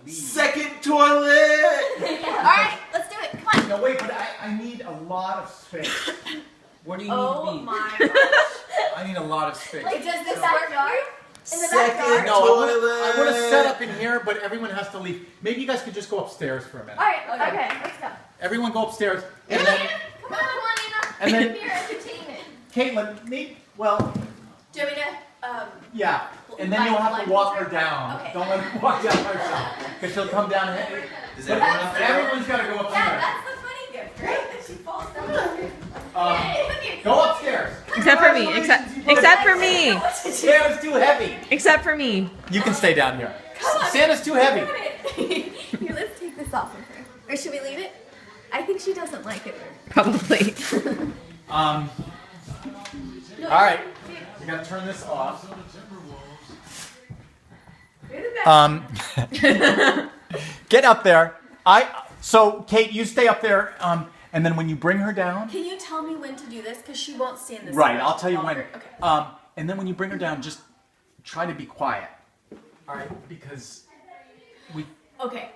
leave. Second toilet! Alright, let's do it. Come on. No, wait, but I need a lot of space. Where do you need Oh to be? my gosh. I need a lot of space. Like, does this work for you? In the Second backyard? No, toilet! I want to set up in here, but everyone has to leave. Maybe you guys could just go upstairs for a minute. Alright, okay, let's go. Everyone go upstairs. And Anna, then, come on, Anna. And then- Here, entertainment. Caitlin, well, Do you want me to, yeah. And then you'll have to walk her down. Okay. Don't let her walk down herself. Because she'll come down heavy. Does But everyone have to go? everyone's got to go Yeah, upstairs. that's the funny gift, right? That she falls down. Go upstairs. Except for me. Except for me. Santa's too heavy. Except for me. You can stay down here. Come on. Santa's too heavy. Here, let's take this off of her. Or should we leave it? I think she doesn't like it. Probably. All right. We got to turn this off. Get up there. So Kate, you stay up there. And then when you bring her down. Can you tell me when to do this? Because she won't stand this. Right. I'll tell you when. Okay. And then when you bring her down, just try to be quiet. All right. Because we. Okay.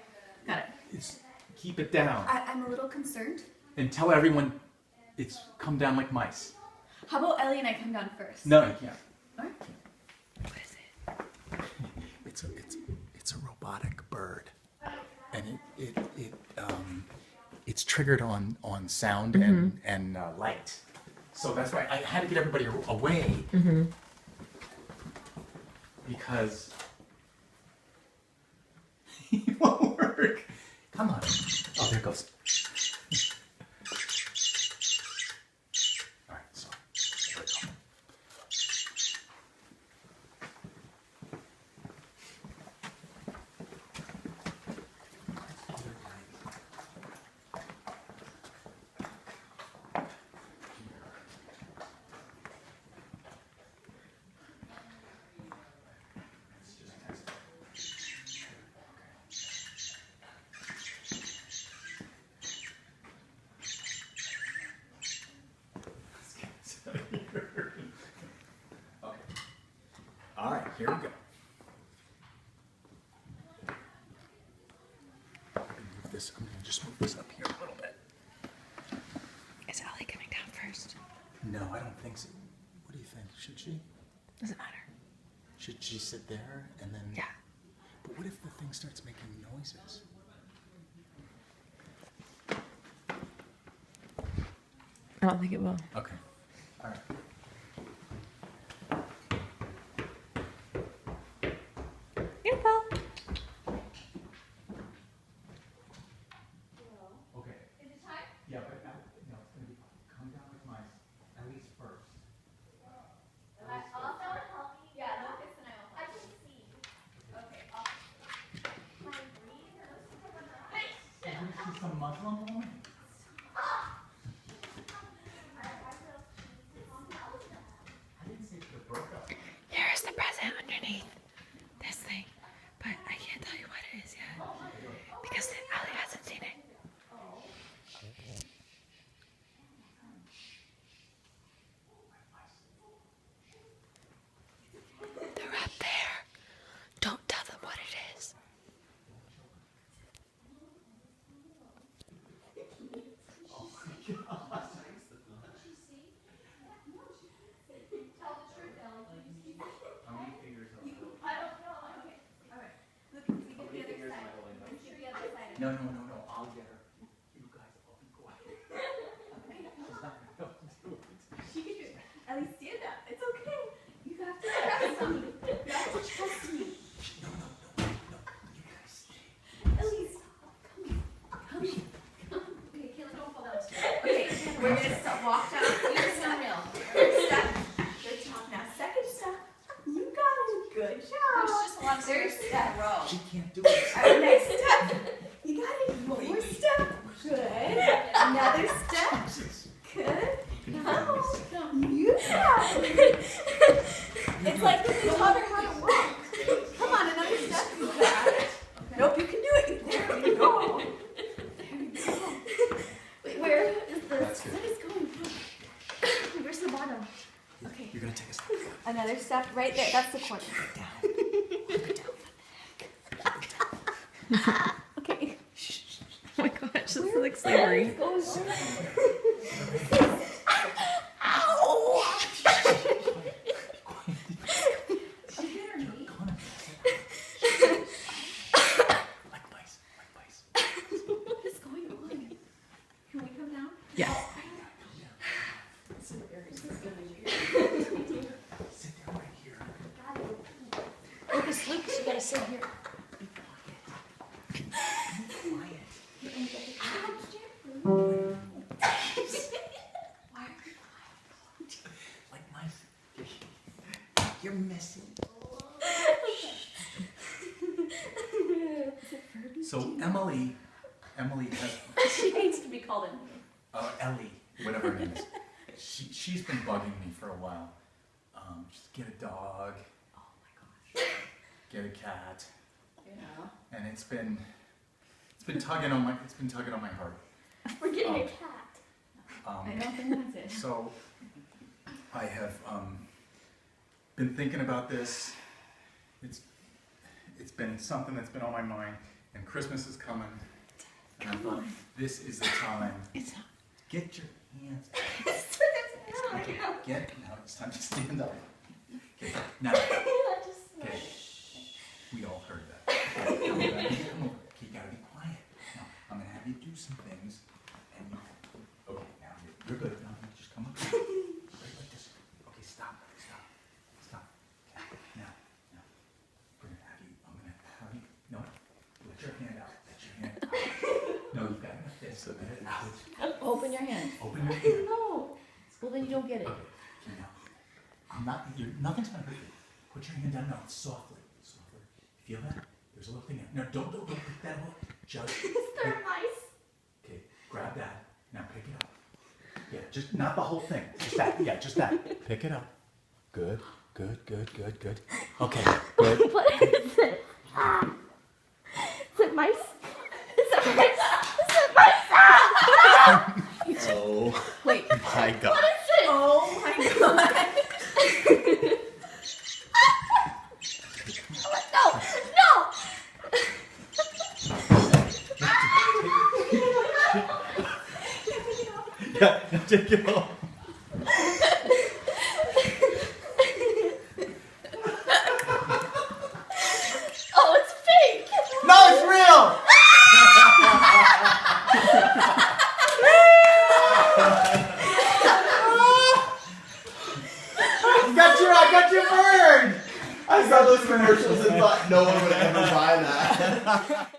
Got it. Keep it down. I'm a little concerned. And tell everyone it's come down like mice. How about Ellie and I come down first? No, you can't. All right. What is it? It's a robotic bird, and it's triggered on sound and light. So that's why I had to get everybody away because it won't work. Come on. Oh, there it goes. All right, so there we go. All right, here we go. I'm going to just move this up here a little bit. Is Ellie coming down first? No, I don't think so. What do you think? Should she? Doesn't matter. Should she sit there and then? Yeah. But what if the thing starts making noises? I don't think it will. Okay. All right. Beautiful. Okay. Is it time? Yeah, but no, it's going to be come down with mice at least first. Also help me. Yeah, Lucas and I will. I can see. Okay. Can I breathe? Did you see some Muslim woman? I didn't see the burqa. Here's the present underneath this thing, but I can't tell you what it is yet because Ellie hasn't seen it. They're up there. Don't tell them what it is. No, I'll get her. You guys all be quiet. She's not going to be able to do it. She can do it. Ellie, stand up. It's okay. You have to trust me. You have to trust me. No. You guys stay. Ellie, stop. Come. Okay, Kayla, don't fall down the stairs. Okay, we're gonna walk down. Here's the real. First step. Good job. Now, second step. You got it. Good job. There's just one third step. Row. She can't do it. All right, next step. You got it. One more step. Good. Another step. Good. Come. You got it. It's like they taught her how to walk. Come on, another step. You got it. Nope, you can do it. There you go. There you go. Wait, where is the? What is going on? Where's the bottom? Okay. You're going to take a step. Another step right there. That's the corner. Down. Okay. Oh my gosh, this is like slavery. Goes. Like mice, like mice. What is going on? Can we come down? Yes. Sit down right here. Lucas, you gotta sit here. Be quiet. Like mice. You're messy. So Emily has, She needs to be called in. Ellie, whatever her name is. She's been bugging me for a while. Just get a dog, Oh my gosh. get a cat, Yeah. and it's been tugging on my heart. We're getting a Oh. cat. Um, I don't think that's it. So I have been thinking about this. It's been something that's been on my mind, and Christmas is coming. And I thought this is the time. It's not. Get your hands. Oh my God. Get now. It's time to stand up. Okay, now. That just Okay. We all heard that. Okay, come over. Okay, you gotta be quiet. Now I'm gonna have you do some things, and you. Okay, now you're good. Now you just come up. Right like this. Okay, stop. Okay, now. We're gonna have you. I'm gonna have you. No, let your hand out. Let your hand out. No, you've got to this. So let it out. Open your hand. Open your hand. No. Well, then you don't get it. Okay, now. Nothing's gonna hurt you. Put your hand down now, softly. Feel that? There's a little thing there. No, don't pick that up. Just. They're mice. Okay, grab that. Now pick it up. Yeah, just not the whole thing. Just that. Yeah, just that. Pick it up. Good. Okay, good. What is it? Is it mice? Is it mice? Is it mice? Oh Wait. my god. What is it? Oh my God. No. Yeah, take it off. Oh, it's fake. No, it's real! I got your bird! I saw those commercials and thought no one would ever buy that.